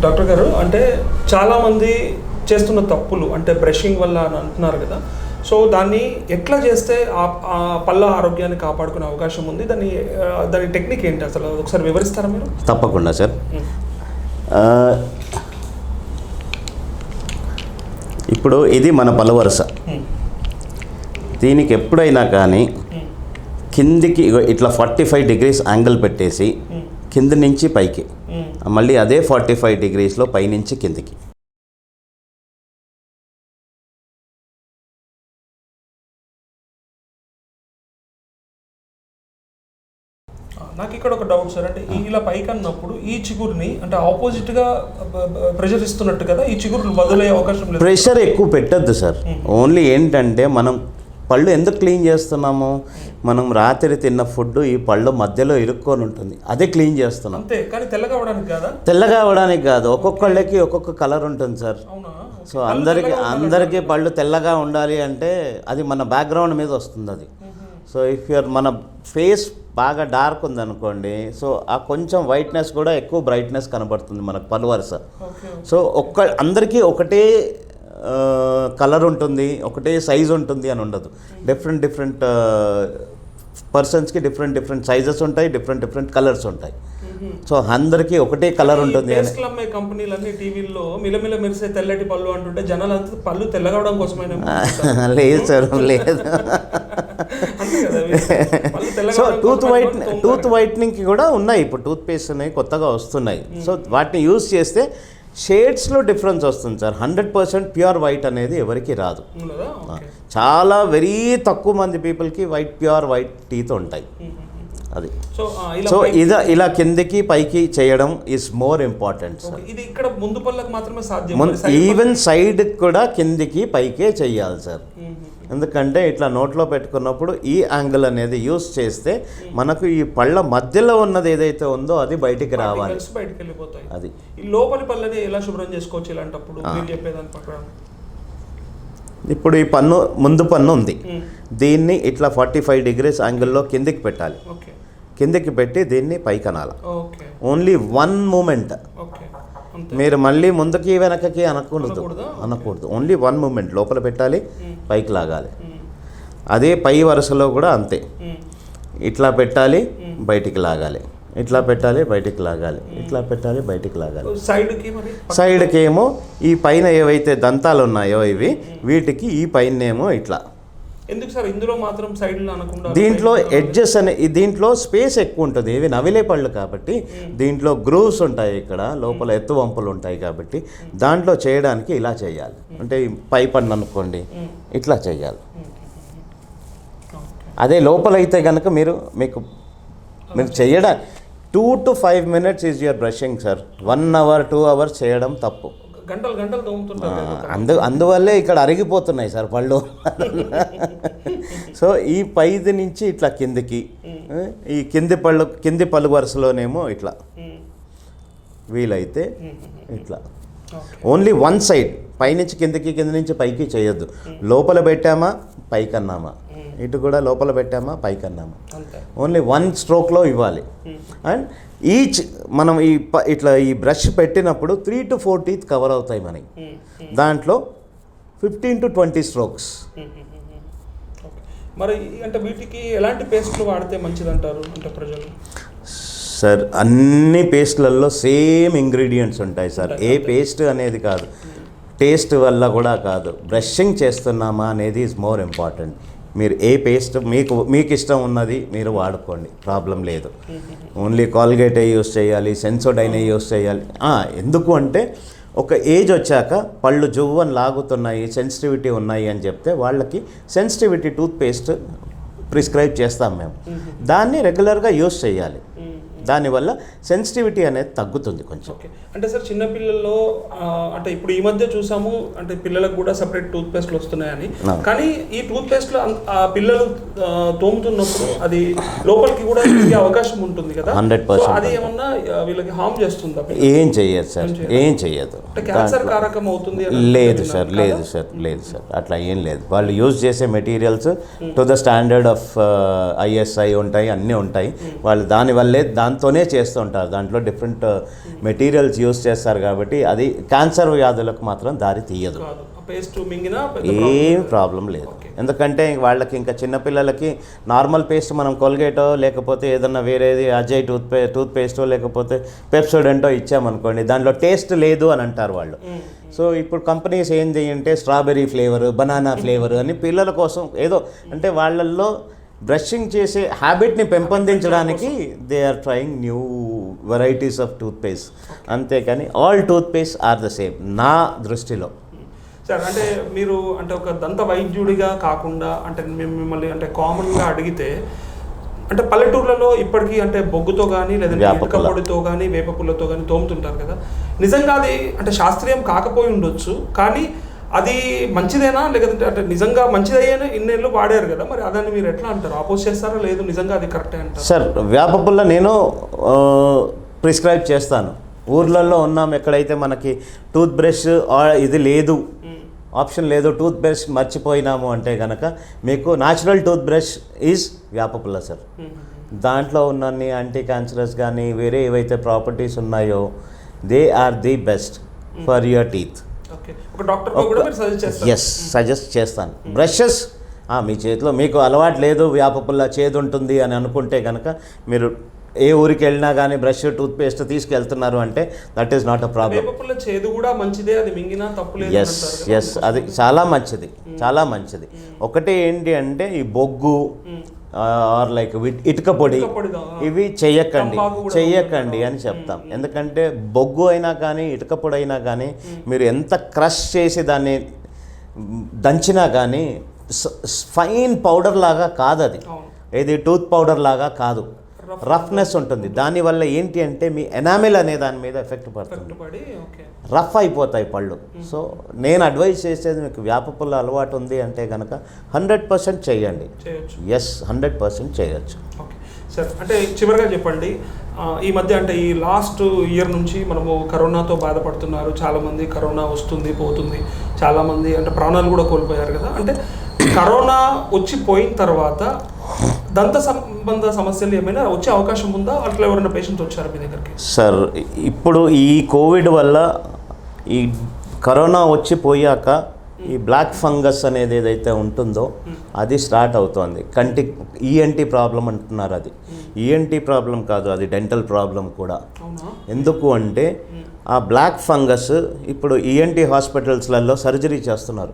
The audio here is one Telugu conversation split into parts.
డాక్టర్ గారు అంటే చాలామంది చేస్తున్న తప్పులు అంటే బ్రషింగ్ వల్ల అని అంటున్నారు కదా, సో దాన్ని ఎట్లా చేస్తే ఆ పళ్ళ ఆరోగ్యాన్ని కాపాడుకునే అవకాశం ఉంది, దాని టెక్నిక్ ఏంటి అసలు ఒకసారి వివరిస్తారా మీరు? తప్పకుండా సార్. ఇప్పుడు ఇది మన పళ్ళు వరుస. దీనికి ఎప్పుడైనా కానీ కిందికి ఇట్లా 45 degrees యాంగిల్ పెట్టేసి కింది నుంచి పైకి, మళ్ళీ అదే 45 degreesలో పైనుంచి కిందికి. నాకు ఇక్కడ ఒక డౌట్ సార్, అంటే ఇలా పైకి అన్నప్పుడు ఈ చిగురుని అంటే ఆపోజిట్గా ప్రెషర్ ఇస్తున్నట్టు కదా, ఈ చిగురు వదిలే అవకాశం లేదు. ప్రెషర్ ఎక్కువ పెట్టద్దు సార్. ఓన్లీ ఏంటంటే మనం పళ్ళు ఎందుకు క్లీన్ చేస్తున్నాము, మనం రాత్రి తిన్న ఫుడ్ ఈ పళ్ళు మధ్యలో ఇరుక్కొని ఉంటుంది, అదే క్లీన్ చేస్తున్నాం అంతే. కానీ తెల్లగా అవ్వడానికి కాదు, ఒక్కొక్కళ్ళకి ఒక్కొక్క కలర్ ఉంటుంది సార్. సో అందరికీ పళ్ళు తెల్లగా ఉండాలి అంటే అది మన బ్యాక్గ్రౌండ్ మీద వస్తుంది అది. సో ఇఫ్ యూర్ మన ఫేస్ బాగా డార్క్ ఉందనుకోండి, సో ఆ కొంచెం వైట్నెస్ కూడా ఎక్కువ బ్రైట్నెస్ కనబడుతుంది మనకు పళ్ళు వరుస. సో అందరికీ ఒకటే కలర్ ఉంటుంది, ఒకటే సైజ్ ఉంటుంది అని ఉండదు. డిఫరెంట్ పర్సన్స్కి డిఫరెంట్ సైజెస్ ఉంటాయి, డిఫరెంట్ కలర్స్ ఉంటాయి. సో అందరికీ ఒకటే కలర్ ఉంటుంది. కంపెనీలన్నీ టీవీల్లో మిలమిల మెరిసే తెల్లటి పళ్ళు అంటుంటే జనాలంతా పళ్ళు తెల్లగవడం కోసమైనా? లేదు సార్, లేదు. సో టూత్ వైట్నింగ్కి కూడా ఉన్నాయి, ఇప్పుడు టూత్ పేస్ట్ ఉన్నాయి కొత్తగా వస్తున్నాయి. సో వాటిని యూజ్ చేస్తే షేడ్స్లో డిఫరెన్స్ వస్తుంది సార్. 100% ప్యూర్ వైట్ అనేది ఎవరికి రాదు. చాలా వెరీ తక్కువ మంది పీపుల్కి ప్యూర్ వైట్ టీత్ ఉంటాయి. అది సో ఇలా కిందికి పైకి చేయడం ఈజ్ మోర్ ఇంపార్టెంట్ సార్. ఇది ఇక్కడ ముందు పళ్ళకి మాత్రమే సాధ్యం, ఈవెన్ సైడ్ కూడా కిందికి పైకే చెయ్యాలి సార్. ఎందుకంటే ఇట్లా నోట్లో పెట్టుకున్నప్పుడు ఈ యాంగిల్ అనేది యూస్ చేస్తే మనకు ఈ పళ్ళ మధ్యలో ఉన్నది ఏదైతే ఉందో అది బయటికి రావాలి, బయటికి వెళ్ళిపోతాయి. అది ఈ లోపలి పళ్ళని ఎలా శుభ్రం చేసుకోవచ్చు ఇలాంటప్పుడు మీరు చెప్పేదాని ప్రకారం? ఇప్పుడు ఈ పన్ను ముందు పన్ను ఉంది, దీన్ని ఇట్లా 45 degrees యాంగిల్లో కిందికి పెట్టాలి. కిందికి పెట్టి దీన్ని పైకి అనాలి. Only 1 moment. మీరు మళ్ళీ ముందుకి వెనకకి అనకూడదు. Only 1 moment. లోపల పెట్టాలి, పైకి లాగాలి. అదే పై వరుసలో కూడా అంతే, ఇట్లా పెట్టాలి, బయటికి లాగాలి, ఇట్లా పెట్టాలి, బయటికి లాగాలి, ఇట్లా పెట్టాలి, బయటికి లాగాలి. సైడ్కి ఏమో ఈ పైన ఏవైతే దంతాలు ఉన్నాయో ఇవి, వీటికి ఈ పైన ఏమో ఇట్లా. ఎందుకు సార్ ఇందులో మాత్రం సైడ్లో అనకుండా? దీంట్లో ఎడ్జెస్ దీంట్లో స్పేస్ ఎక్కువ ఉంటుంది, ఇవి నవిలే పళ్ళు కాబట్టి దీంట్లో గ్రూవ్స్ ఉంటాయి, ఇక్కడ లోపల ఎత్తు వంపులు ఉంటాయి కాబట్టి దాంట్లో చేయడానికి ఇలా చేయాలి. అంటే పై పన్ను అనుకోండి, ఇట్లా చేయాలి. అదే లోపల అయితే కనుక మీరు చేయడానికి 2 to 5 minutes is your brushing sir. 1 hour 2 hours చేయడం తప్పు. గంటలు తోముతుంటారు. అందువల్లే ఇక్కడ అరిగిపోతున్నాయి సార్ పళ్ళు. సో ఈ పైది నుంచి ఇట్లా కిందికి, ఈ కింది పళ్ళు వరుసలోనేమో ఇట్లా వీలైతే ఇట్లా. ఓన్లీ 1 side, పైనుంచి కిందికి, కింద నుంచి పైకి చేయొద్దు. లోపల పెట్టామా పైకి అన్నామా, ఇటు కూడా లోపల పెట్టామా పైకి అన్నామా, ఓన్లీ 1 strokeలో ఇవ్వాలి. అండ్ మనం ఇట్లా ఈ బ్రష్ పెట్టినప్పుడు 3 to 4 teeth కవర్ అవుతాయి మనకి. దాంట్లో 15 to 20 strokes. మరి అంటే వీటికి ఎలాంటి పేస్ట్లు వాడితే మంచిది అంటారు అంటే ప్రజలు? సార్ అన్ని పేస్ట్లలో సేమ్ ఇంగ్రీడియంట్స్ ఉంటాయి సార్. ఏ పేస్ట్ అనేది కాదు, టేస్ట్ వల్ల కూడా కాదు, బ్రషింగ్ చేస్తున్నామా అనేది ఈజ్ మోర్ ఇంపార్టెంట్. మీరు ఏ పేస్ట్ మీకు ఇష్టం ఉన్నది మీరు వాడుకోండి, ప్రాబ్లం లేదు. ఓన్లీ కాల్గేటే యూస్ చేయాలి, సెన్సోడైనే యూస్ చేయాలి. ఎందుకు అంటే ఒక ఏజ్ వచ్చాక పళ్ళు జువ్వని లాగుతున్నాయి, సెన్సిటివిటీ ఉన్నాయి అని చెప్తే వాళ్ళకి సెన్సిటివిటీ టూత్ పేస్ట్ ప్రిస్క్రైబ్ చేస్తాం మేము. దాన్ని రెగ్యులర్గా యూస్ చేయాలి. దానివల్ల సెన్సిటివిటీ అనేది తగ్గుతుంది కొంచెం. అంటే సార్ చిన్నపిల్లల్లో అంటే ఇప్పుడు ఈ మధ్య చూసాము అంటే పిల్లలకు కూడా సపరేట్ టూత్ పేస్ట్లు వస్తున్నాయని, కానీ ఈ టూత్ పేస్ట్లో పిల్లలు తోముతున్నప్పుడు అది లోపలికి కూడా అవకాశం ఉంటుంది కదా, 100%. అది ఏమన్నా వీళ్ళకి హార్మ్ చేస్తుందా? ఏం చెయ్యదు సార్, ఏం చెయ్యదు. క్యాన్సర్ కారకం అవుతుంది? లేదు సార్, లేదు సార్, అట్లా ఏం లేదు. వాళ్ళు యూజ్ చేసే materials to the standard of ISI ఉంటాయి, అన్నీ ఉంటాయి. వాళ్ళు దానివల్లే దాంతోనే చేస్తూ ఉంటారు. దాంట్లో డిఫరెంట్ మెటీరియల్స్ యూస్ చేస్తారు కాబట్టి అది క్యాన్సర్ వ్యాధులకు మాత్రం దారి తీయదు. పేస్ట్ మింగినా ఏం ప్రాబ్లం లేదు. ఎందుకంటే వాళ్ళకి ఇంకా చిన్నపిల్లలకి నార్మల్ పేస్ట్ మనం కోల్గేటో లేకపోతే ఏదన్నా వేరేది అజయ్ టూత్ పేస్టో లేకపోతే పెప్సోడెంటో ఇచ్చామనుకోండి, దాంట్లో టేస్ట్ లేదు అని అంటారు వాళ్ళు. సో ఇప్పుడు కంపెనీస్ ఏం చేయంటే స్ట్రాబెర్రీ ఫ్లేవర్, బనానా ఫ్లేవర్ అని పిల్లల కోసం ఏదో అంటే వాళ్ళల్లో బ్రషింగ్ చేసే హ్యాబిట్ని పెంపొందించడానికి they are trying new varieties of toothpaste. అంతేకాని all toothpaste are the same నా దృష్టిలో. సార్ అంటే మీరు అంటే ఒక దంత వైద్యుడిగా కాకుండా అంటే మిమ్మల్ని అంటే కామన్గా అడిగితే అంటే పల్లెటూర్లలో ఇప్పటికీ అంటే బొగ్గుతో కానీ లేదంటే ఇటుక పొడితో కానీ వేప పుల్లతో కానీ తోముతుంటారు కదా, నిజంగా అది అంటే శాస్త్రీయం కాకపోయి ఉండొచ్చు, కానీ అది మంచిదేనా లేకపోతే అంటే నిజంగా మంచిదయ్యేనా ఇన్నేళ్ళు వాడారు కదా, మరి అదని మీరు ఎట్లా అంటారు? అపోజ్ చేస్తారా లేదు నిజంగా అది కరెక్టే అంటారు? సార్ వేప పుల్ల నేను ప్రిస్క్రైబ్ చేస్తాను. ఊర్లలో ఉన్నాం ఎక్కడైతే మనకి టూత్ బ్రష్ ఇది లేదు, ఆప్షన్ లేదు, టూత్ బ్రష్ మర్చిపోయినాము అంటే కనుక మీకు న్యాచురల్ టూత్ బ్రష్ ఈజ్ వేప పుల్ల సార్. దాంట్లో ఉన్నన్ని యాంటీ క్యాన్సరస్ కానీ వేరే ఏవైతే ప్రాపర్టీస్ ఉన్నాయో they are the best for your teeth. Yes, suggest చేస్తాను. బ్రషెస్ మీ చేతిలో మీకు అలవాటు లేదు, వేప పుల్ల చేదు ఉంటుంది అని అనుకుంటే కనుక మీరు ఏ ఊరికి వెళ్ళినా కానీ బ్రష్ టూత్ పేస్ట్ తీసుకెళ్తున్నారు అంటే that is not a problem. Yes, అది చాలా మంచిది, చాలా మంచిది. ఒకటి ఏంటి అంటే ఈ బొగ్గు ఆర్ లైక్ ఇటుక పొడి ఇవి చెయ్యకండి అని చెప్తాం. ఎందుకంటే బొగ్గు అయినా కానీ ఇటుక పొడి అయినా కానీ మీరు ఎంత క్రష్ చేసి దాన్ని దంచినా కానీ ఫైన్ పౌడర్ లాగా కాదు, అది ఏది టూత్ పౌడర్ లాగా కాదు, రఫ్నెస్ ఉంటుంది. దానివల్ల ఏంటి అంటే మీ ఎనామిల్ అనే దాని మీద ఎఫెక్ట్ పడుతుంది, రఫ్ అయిపోతాయి పళ్ళు. సో నేను అడ్వైజ్ చేసేది మీకు వేప పుల్ల అలవాటు ఉంది అంటే కనుక 100% చేయండి. ఎస్, 100% చేయొచ్చు. ఓకే సార్, అంటే చివరిగా చెప్పండి, ఈ మధ్య అంటే ఈ లాస్ట్ ఇయర్ నుంచి మనము కరోనాతో బాధపడుతున్నారు చాలామంది, కరోనా వస్తుంది పోతుంది, చాలామంది అంటే ప్రాణాలు కూడా కోల్పోయారు కదా. అంటే కరోనా వచ్చిపోయిన తర్వాత దంత సంబంధ సమస్యలు ఏమైనా వచ్చే అవకాశం ఉందా? అట్లా ఎవరైనా పేషెంట్ వచ్చారు మీ దగ్గరికి? సార్ ఇప్పుడు ఈ కోవిడ్ వల్ల ఈ కరోనా వచ్చిపోయాక ఈ బ్లాక్ ఫంగస్ అనేది ఏదైతే ఉంటుందో అది స్టార్ట్ అవుతోంది. కంటి ఈఎన్టీ ప్రాబ్లం అంటున్నారు. అది ఈఎన్టీ ప్రాబ్లం కాదు, అది డెంటల్ ప్రాబ్లం కూడా. ఎందుకు అంటే ఆ బ్లాక్ ఫంగస్ ఇప్పుడు ఈఎన్టీ హాస్పిటల్స్లలో సర్జరీ చేస్తున్నారు.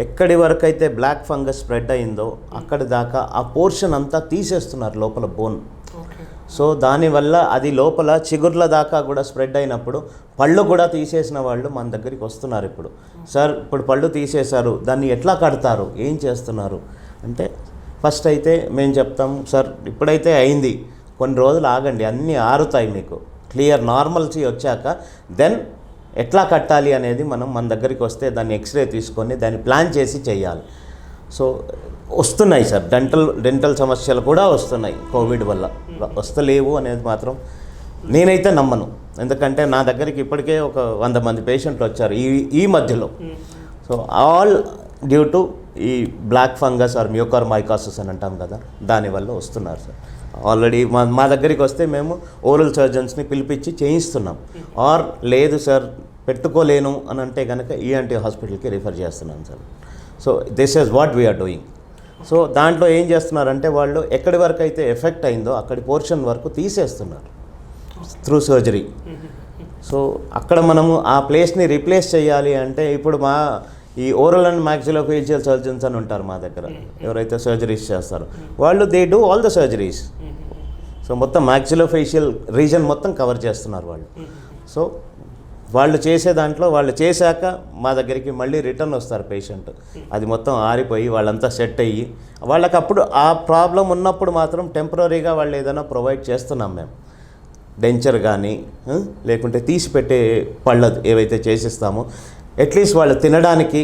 ఎక్కడి వరకు అయితే బ్లాక్ ఫంగస్ స్ప్రెడ్ అయిందో అక్కడి దాకా ఆ పోర్షన్ అంతా తీసేస్తున్నారు లోపల బోన్. సో దానివల్ల అది లోపల చిగుర్ల దాకా కూడా స్ప్రెడ్ అయినప్పుడు పళ్ళు కూడా తీసేసిన వాళ్ళు మన దగ్గరికి వస్తున్నారు. ఇప్పుడు సార్ ఇప్పుడు పళ్ళు తీసేశారు, దాన్ని ఎట్లా కడతారు, ఏం చేస్తున్నారు అంటే ఫస్ట్ అయితే మేము చెప్తాం, సార్ ఇప్పుడైతే అయింది, కొన్ని రోజులు ఆగండి, అన్నీ ఆరుతాయి, మీకు క్లియర్ నార్మల్సీ వచ్చాక దెన్ ఎట్లా కట్టాలి అనేది మనం మన దగ్గరికి వస్తే దాన్ని ఎక్స్రే తీసుకొని దాన్ని ప్లాన్ చేసి చేయాలి. సో వస్తున్నాయి సార్, డెంటల్ సమస్యలు కూడా వస్తున్నాయి కోవిడ్ వల్ల. వస్తలేవు అనేది మాత్రం నేనైతే నమ్మను. ఎందుకంటే నా దగ్గరికి ఇప్పటికే ఒక 100 మంది పేషెంట్లు వచ్చారు ఈ మధ్యలో. సో ఆల్ డ్యూ టు ఈ బ్లాక్ ఫంగస్ ఆర్ మ్యూకార్మైకాసిస్ అని అంటాం కదా, దానివల్ల వస్తున్నారు సార్. ఆల్రెడీ మా దగ్గరికి వస్తే మేము ఓరల్ సర్జన్స్ని పిలిపించి చేయిస్తున్నాం. ఆర్ లేదు సార్ పెట్టుకోలేను అని అంటే కనుక ఈఎన్టీ హాస్పిటల్కి రిఫర్ చేస్తున్నాం sir. So this is what we're doing. So దాంట్లో ఏం చేస్తున్నారంటే వాళ్ళు ఎక్కడి వరకు అయితే ఎఫెక్ట్ అయిందో అక్కడి పోర్షన్ వరకు తీసేస్తున్నారు త్రూ సర్జరీ. సో అక్కడ మనము ఆ ప్లేస్ని రీప్లేస్ చేయాలి అంటే ఇప్పుడు ఈ ఓరల్ అండ్ మ్యాక్సిలోఫేషియల్ సర్జన్స్ అని ఉంటారు మా దగ్గర, ఎవరైతే సర్జరీస్ చేస్తారో వాళ్ళు they do all the surgeries. So మొత్తం మ్యాక్సిలోఫేషియల్ రీజన్ మొత్తం కవర్ చేస్తున్నారు వాళ్ళు. సో వాళ్ళు చేసే దాంట్లో వాళ్ళు చేశాక మా దగ్గరికి మళ్ళీ రిటర్న్ వస్తారు పేషెంట్. అది మొత్తం ఆరిపోయి వాళ్ళంతా సెట్ అయ్యి వాళ్ళకి అప్పుడు ఆ ప్రాబ్లం ఉన్నప్పుడు మాత్రం టెంపరీగా వాళ్ళు ఏదైనా ప్రొవైడ్ చేస్తున్నాం మేము, డెంచర్ కానీ లేకుంటే తీసి పెట్టే పళ్ళు ఏవైతే చేసిస్తామో అట్లీస్ట్ వాళ్ళు తినడానికి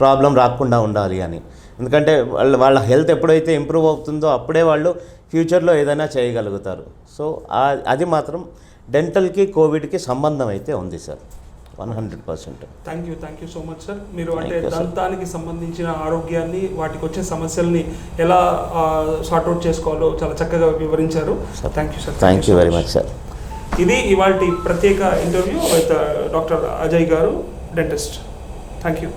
ప్రాబ్లం రాకుండా ఉండాలి అని. ఎందుకంటే వాళ్ళ హెల్త్ ఎప్పుడైతే ఇంప్రూవ్ అవుతుందో అప్పుడే వాళ్ళు ఫ్యూచర్లో ఏదైనా చేయగలుగుతారు. సో అది మాత్రం డెంటల్కి కోవిడ్కి సంబంధం అయితే ఉంది sir. 100%. Thank you so much sir. మీరు Thank అంటే you, sir. దంతానికి సంబంధించిన ఆరోగ్యాన్ని, వాటికి వచ్చే సమస్యల్ని ఎలా సార్ట్అవుట్ చేసుకోవాలో చాలా చక్కగా వివరించారు. Thank you sir. Thank you very much sir. ఇది ఇవాల్టి ప్రత్యేక ఇంటర్వ్యూ విత్ డాక్టర్ అజయ్ గారు, డెంటిస్ట్. Thank you.